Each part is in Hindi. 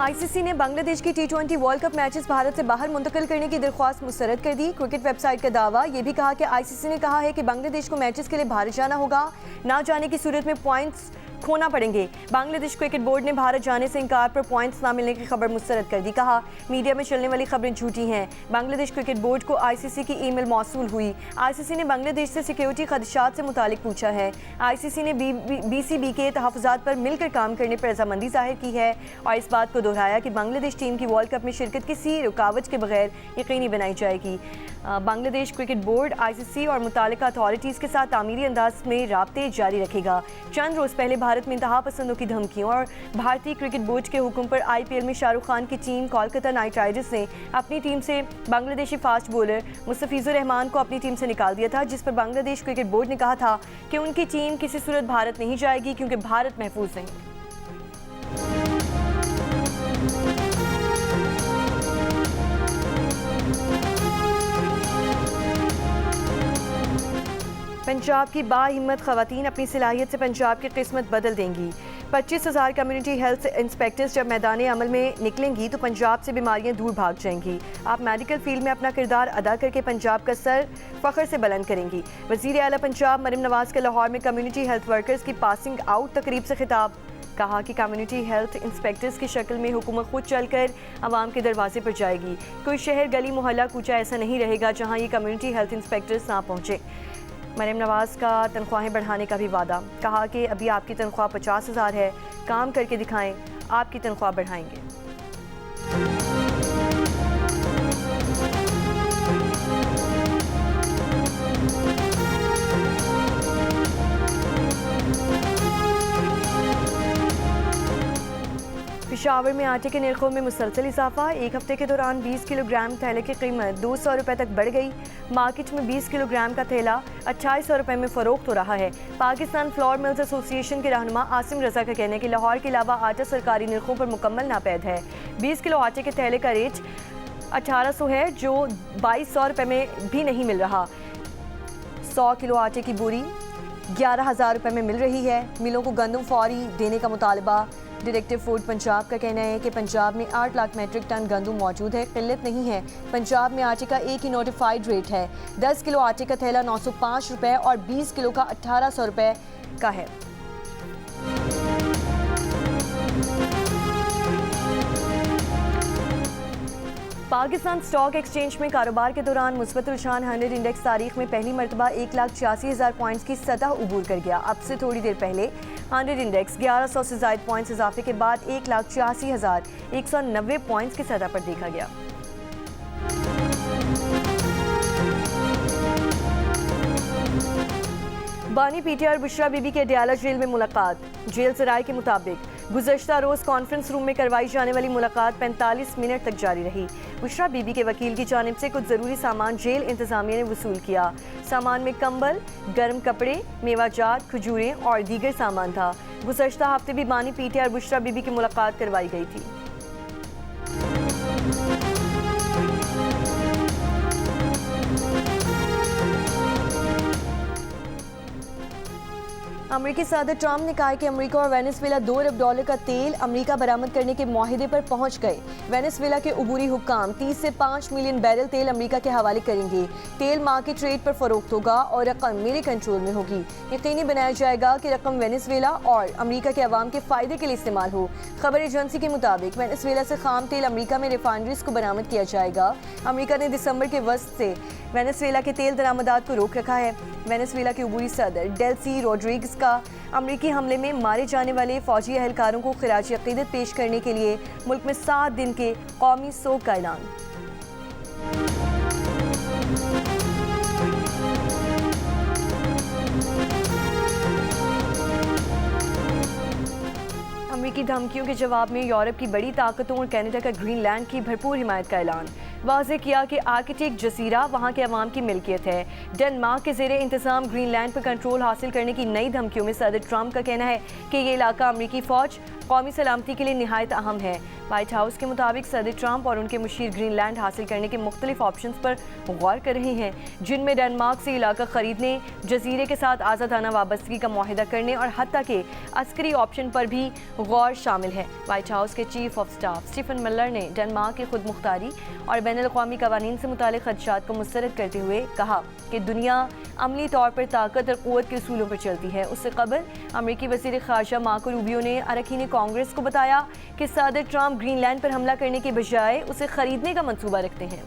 आईसीसी ने बांग्लादेश की T20 world cup matches Bharat से बाहर मुंतकिल करने की दरख्वास्त मुस्तरद कर दी। क्रिकेट वेबसाइट का दावा यह भी कहा कि आईसीसी ने कहा है कि बांग्लादेश को मैचेस के लिए भारत जाना होगा, ना जाने की सूरत में पॉइंट्स खोना पड़ेंगे। बांग्लादेश क्रिकेट बोर्ड ने भारत जाने से इनकार पर पॉइंट्स ना मिलने की खबर मुस्तरद कर दी। कहा, मीडिया में चलने वाली खबरें झूठी हैं। बांग्लादेश क्रिकेट बोर्ड को आईसीसी की ईमेल मौसूल हुई। आईसीसी ने बांग्लादेश से सिक्योरिटी खदशात से मुतालिक पूछा है। आईसीसी ने बीसीबी के तहफ़्फ़ुज़ात पर मिलकर काम करने पर रज़ामंदी ज़ाहिर की है और इस बात को दोहराया कि बांग्लादेश टीम की वर्ल्ड कप में शिरकत किसी रुकावट के बगैर यकीनी बनाई जाएगी। बांग्लादेश क्रिकेट बोर्ड आईसीसी और मुतालिका अथॉरिटीज़ के साथ तामीरी अंदाज में राब्ते जारी रखेगा। चंद रोज़ पहले भारत में इंतहा पसंदों की धमकियों और भारतीय क्रिकेट बोर्ड के हुक्म पर आईपीएल में शाहरुख खान की टीम कोलकाता नाइट राइडर्स ने अपनी टीम से बांग्लादेशी फास्ट बॉलर मुस्तफिजुर रहमान को अपनी टीम से निकाल दिया था, जिस पर बांग्लादेश क्रिकेट बोर्ड ने कहा था कि उनकी टीम किसी सूरत भारत नहीं जाएगी क्योंकि भारत महफूज नहीं। पंजाब की बाहिम्मत खवातीन अपनी सलाहियत से पंजाब की किस्मत बदल देंगी। 25,000 कम्युनिटी हेल्थ इंस्पेक्टर्स जब मैदान अमल में निकलेंगी तो पंजाब से बीमारियां दूर भाग जाएंगी। आप मेडिकल फील्ड में अपना किरदार अदा करके पंजाब का सर फ़ख्र से बुलंद करेंगी। वज़ीर आला पंजाब मरियम नवाज़ का लाहौर में कम्युनिटी हेल्थ वर्कर्स की पासिंग आउट तकरीब से खिताब। कहा कि कम्युनिटी हेल्थ इंस्पेक्टर्स की शक्ल में हुकूमत खुद चलकर आवाम के दरवाजे पर जाएगी। कोई शहर, गली, मोहल्ला, कूचा ऐसा नहीं रहेगा जहाँ ये कम्युनिटी हेल्थ इंस्पेक्टर्स ना पहुँचे। मरियम नवाज़ का तनख्वाहें बढ़ाने का भी वादा। कहा कि अभी आपकी तनख्वाह 50,000 है, काम करके दिखाएं, आपकी तनख्वाह बढ़ाएंगे। पेशावर में आटे के निर्खों में मुसलसल इजाफा। एक हफ्ते के दौरान 20 किलोग्राम थैले की कीमत 200 रुपये तक बढ़ गई। मार्केट में 20 किलोग्राम का थैला 2800 रुपये में फ़रोख्त हो रहा है। पाकिस्तान फ्लोर मिल्स एसोसिएशन के रहनुमा आसिम रजा का कहना है कि लाहौर के अलावा आटा सरकारी निर्खों पर मुकम्मल नापैद है। 20 किलो आटे के थैले का रेट 1800 है, जो 2200 रुपये में भी नहीं मिल रहा। 100 किलो आटे की बोरी 11,000 रुपये में मिल रही है। मिलों को गंदम फौरी देने का मुतालबा। डायरेक्टर फूड पंजाब का कहना है कि पंजाब में 8 लाख मेट्रिक टन गंदम मौजूद है, किल्लत नहीं है। पंजाब में आटे का एक ही नोटिफाइड रेट है। 10 किलो आटे का थैला 905 रुपये और 20 किलो का 1800 रुपये का है। पाकिस्तान स्टॉक एक्सचेंज में कारोबार के दौरान मुस्बत रुझान 100 इंडेक्स तारीख में पहली मरतबा 1,86,000 पॉइंट्स की सतह उबूर कर गया। अब से थोड़ी देर पहले 100 इंडेक्स 1100 से ज़ायद पॉइंट्स इजाफे के बाद 1,86,190 पॉइंट्स की सतह पर देखा गया। बानी पीटीआर बुशरा बीबी के अडयाला जेल में मुलाकात। जेल सराय के मुताबिक गुज़श्ता रोज़ कॉन्फ्रेंस रूम में करवाई जाने वाली मुलाकात 45 मिनट तक जारी रही। बुशरा बीबी के वकील की जानिब से कुछ ज़रूरी सामान जेल इंतज़ामिया ने वसूल किया। सामान में कंबल, गर्म कपड़े, मेवाजात, खजूरें और दीगर सामान था। गुज़श्ता हफ्ते भी बानी पीटीआर बुशरा बीबी की मुलाकात करवाई गई थी। अमेरिकी सदर ट्रंप ने कहा कि अमेरिका और वेनेजुएला $2 अरब का तेल अमेरिका बरामद करने के मुआहिदे पर पहुंच गए। वेनेजुएला के उबूरी हुक्काम 30 से 5 मिलियन बैरल तेल अमेरिका के हवाले करेंगे। तेल मार्केट रेट पर फरोख्त होगा और रकम मेरे कंट्रोल में होगी। यकीनी बनाया जाएगा कि रकम वेनेजुएला और अमेरिका के अवाम के फ़ायदे के लिए इस्तेमाल हो। खबर एजेंसी के मुताबिक वेनेजुएला से खाम तेल अमेरिका में रिफाइनरीज को बरामद किया जाएगा। अमेरिका ने दिसंबर के वस्त से वेनेजुएला के तेल दरामदात को रोक रखा है। वेनेजुएला के उबूरी सदर डेल्सी रोड्रिग्स का अमेरिकी हमले में मारे जाने वाले फौजी एहलकारों को खिराज अकीदत पेश करने के लिए मुल्क में 7 दिन के कौमी सोग का ऐलान। अमेरिकी धमकियों के जवाब में यूरोप की बड़ी ताकतों और कनाडा का ग्रीनलैंड की भरपूर हिमायत का ऐलान। वाज़े किया कि आर्कटिक जजीरा वहाँ के अवाम की मिल्कियत है। डेनमार्क के ज़ेरे इंतज़ाम ग्रीनलैंड पर कंट्रोल हासिल करने की नई धमकियों में सदर ट्रंप का कहना है कि ये इलाका अमरीकी फ़ौज कौमी सलामती के लिए निहायत अहम है। व्हाइट हाउस के मुताबिक सदर ट्रंप और उनके मुशीर ग्रीनलैंड हासिल करने के मुख्तलिफ ऑप्शन पर गौर कर रहे हैं, जिनमें डेनमार्क से इलाका खरीदने, जजीरे के साथ आज़ादाना वाबस्तगी का मुआहिदा करने और हत्ता के अस्करी ऑप्शन पर भी गौर शामिल है। व्हाइट हाउस के chief of staff Stephen Miller ने डेनमार्क की खुद मुख्तारी और बैनुल अक़वामी क़वानीन से मुतालिक खदशात को मुस्तरद करते हुए कहा कि दुनिया अमली तौर पर ताकत और क़ुव्वत के उसूलों पर चलती है। उससे कबल अमरीकी वज़ीर ख़ारजा मार्को रूबियो ने अरकान कांग्रेस को बताया कि सदर ट्रंप ग्रीनलैंड पर हमला करने के बजाय उसे खरीदने का मंसूबा रखते हैं।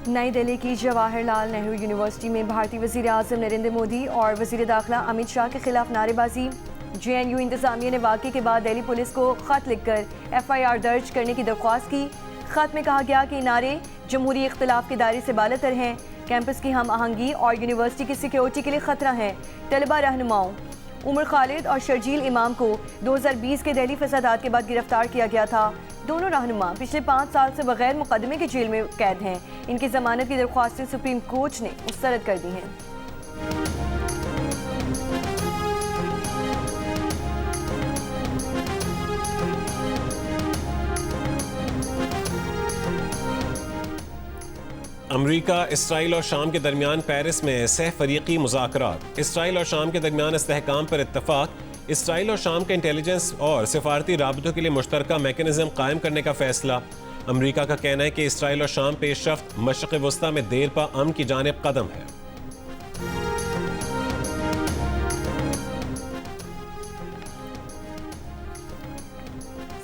नई दिल्ली की जवाहरलाल नेहरू यूनिवर्सिटी में भारतीय वज़ीर आज़म नरेंद्र मोदी और वज़ीर दाखिला अमित शाह के खिलाफ नारेबाजी। JNU इंतज़ामिया ने वाक़े के बाद दिल्ली पुलिस को ख़त लिखकर FIR दर्ज करने की दरख्वास्त की। ख़त में कहा गया कि नारे जमहूरी इख्तिलाफ के दायरे से बालतर हैं, कैंपस की हम आहंगी और यूनिवर्सिटी की सिक्योरिटी के लिए ख़तरा है। तलबा रहनुमाओं उमर खालिद और शर्जील इमाम को 2020 के दिल्ली फसादात के बाद गिरफ्तार किया गया था। दोनों रहनुमा पिछले 5 साल से बगैर मुकदमे के जेल में कैद हैं। इनकी जमानत की दरख्वास्तें सुप्रीम कोर्ट ने मुस्तरद कर दी हैं। अमरीका, इसराइल और शाम के दरमियान पेरिस में सह फरीकी मुज़ाकरात। इसराइल और शाम के दरमियान इस्तेहकाम पर इत्तफाक। इसराइल और शाम के इंटेलिजेंस और सिफारती राबतों के लिए मुश्तरका मैकेनिज्म कायम करने का फैसला। अमरीका का कहना है कि इसराइल और शाम पेशरफ्त मशरिक़ वस्ता में देर पा अमन की जानिब कदम है।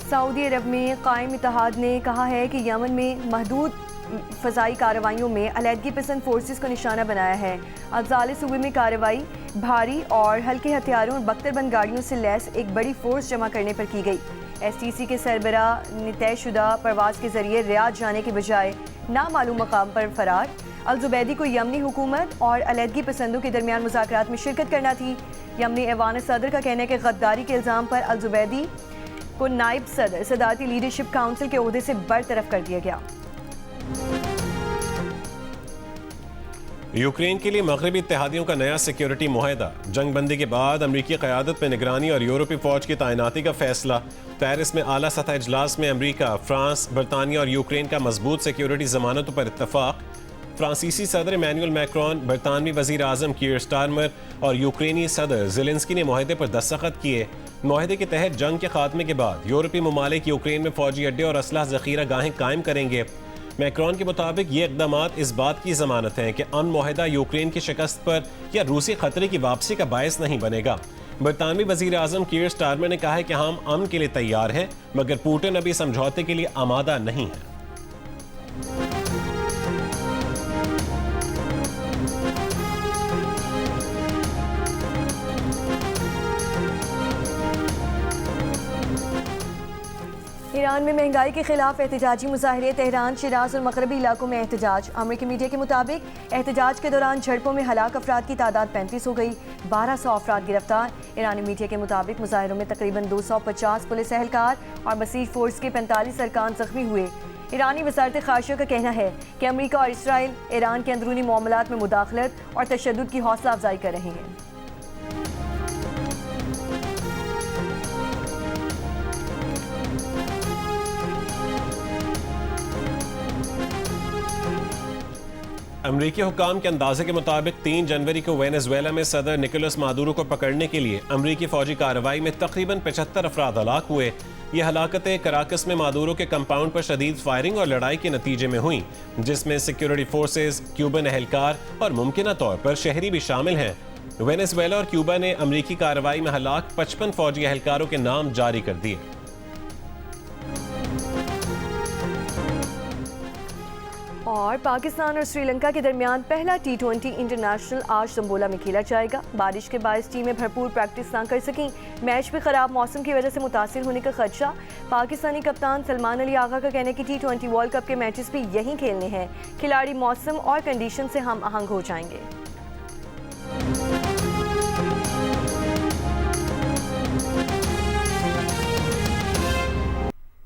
सऊदी अरब में कायम इत्तेहाद ने कहा है कि यमन में महदूद फ़ज़ाई कार्रवाइयों में अलहदगी पसंद फोर्सेस को निशाना बनाया है। अफ़ज़ाल सूबे में कार्रवाई भारी और हल्के हथियारों और बख्तरबंद गाड़ियों से लैस एक बड़ी फोर्स जमा करने पर की गई। STC के सरबराह ने तयशुदा परवाज़ के जरिए रियाद जाने के बजाय नामालूम मकाम पर फरार। अल-जुबैदी को यमनी हुकूमत और अलहदगी पसंदों के दरमियान मुज़ाकरात में शिरकत करना थी। यमनी ऐवान सदर का कहना है कि गद्दारी के इल्ज़ाम पर अल-जुबैदी को नायब सदर सदारती लीडरशिप काउंसिल के ओहदे से बरतरफ कर दिया गया। यूक्रेन के लिए मगरबी इत्तेहादियों का नया सिक्योरिटी मुआहदा। जंग बंदी के बाद अमरीकी क़यादत में निगरानी और यूरोपीय फ़ौज की तैनाती का फैसला। पेरिस में आला सतह इजलास में अमरीका, फ्रांस, बरतानिया और यूक्रेन का मजबूत सिक्योरिटी जमानतों पर इत्तफाक। फ्रांसीसी सदर इमैनुअल मैक्रोन, बरतानवी वज़ीर आज़म कीर स्टारमर और यूक्रेनी सदर ज़ेलेंस्की ने मुआहदे पर दस्तखत किए। मुआहदे के तहत जंग के खात्मे के बाद यूरोपीय ममालिक यूक्रेन में फ़ौजी अड्डे और असलहा ज़ख़ीरा गाहें कायम करेंगे। मैक्रोन के मुताबिक ये इक़दामात इस बात की ज़मानत हैं कि अमन मुआहदा यूक्रेन की शिकस्त पर या रूसी खतरे की वापसी का बायस नहीं बनेगा। बरतानवी वज़ीर आज़म कीर स्टारमर ने कहा है कि हम अमन के लिए तैयार हैं, मगर पुतिन अभी समझौते के लिए आमादा नहीं है। ईरान में महंगाई के खिलाफ एहतजाजी मुजाहरे। तेहरान, शिराज और मगरबी इलाकों में एहतजाज। अमरीकी मीडिया के मुताबिक एहतजाज के दौरान झड़पों में हलाक अफराद की तादाद 35 हो गई, 1200 अफराद गिरफ्तार। ईरानी मीडिया के मुताबिक मुजाहरों में तकरीबन 250 पुलिस एहलकार और बसीज फोर्स के 45 अरकान जख्मी हुए। ईरानी वज़ारत ख़ारजा का कहना है कि अमरीका और इसराइल ईरान के अंदरूनी मामलात में मुदाखलत और तशद्दुद की हौसला अफजाई कर रहे हैं। अमरीकी हुक्काम के अंदाजे के मुताबिक 3 जनवरी को वेनेजुएला में सदर निकोलस मादुरो को पकड़ने के लिए अमरीकी फौजी कार्रवाई में तकरीबन 75 अफराद हलाक हुए। ये हलाकतें कराकस में मादुरो के कंपाउंड पर शदीद फायरिंग और लड़ाई के नतीजे में हुई, जिसमें सिक्योरिटी फोर्सेज, क्यूबन एहलकार और मुमकिना तौर पर शहरी भी शामिल हैं। वेनेजुएला और क्यूबा ने अमरीकी कार्रवाई में हलाक 55 फौजी एहलकारों के नाम जारी कर दिए। और पाकिस्तान और श्रीलंका के दरमियान पहला T20 इंटरनेशनल आज संबोला में खेला जाएगा। बारिश के बायस टीमें भरपूर प्रैक्टिस ना कर सकें। मैच में खराब मौसम की वजह से मुतासिर होने का खदशा। पाकिस्तानी कप्तान सलमान अली आगा का कहना है कि T20 वर्ल्ड कप के मैचेस भी यहीं खेलने हैं। खिलाड़ी मौसम और कंडीशन से हम आहंग हो जाएंगे।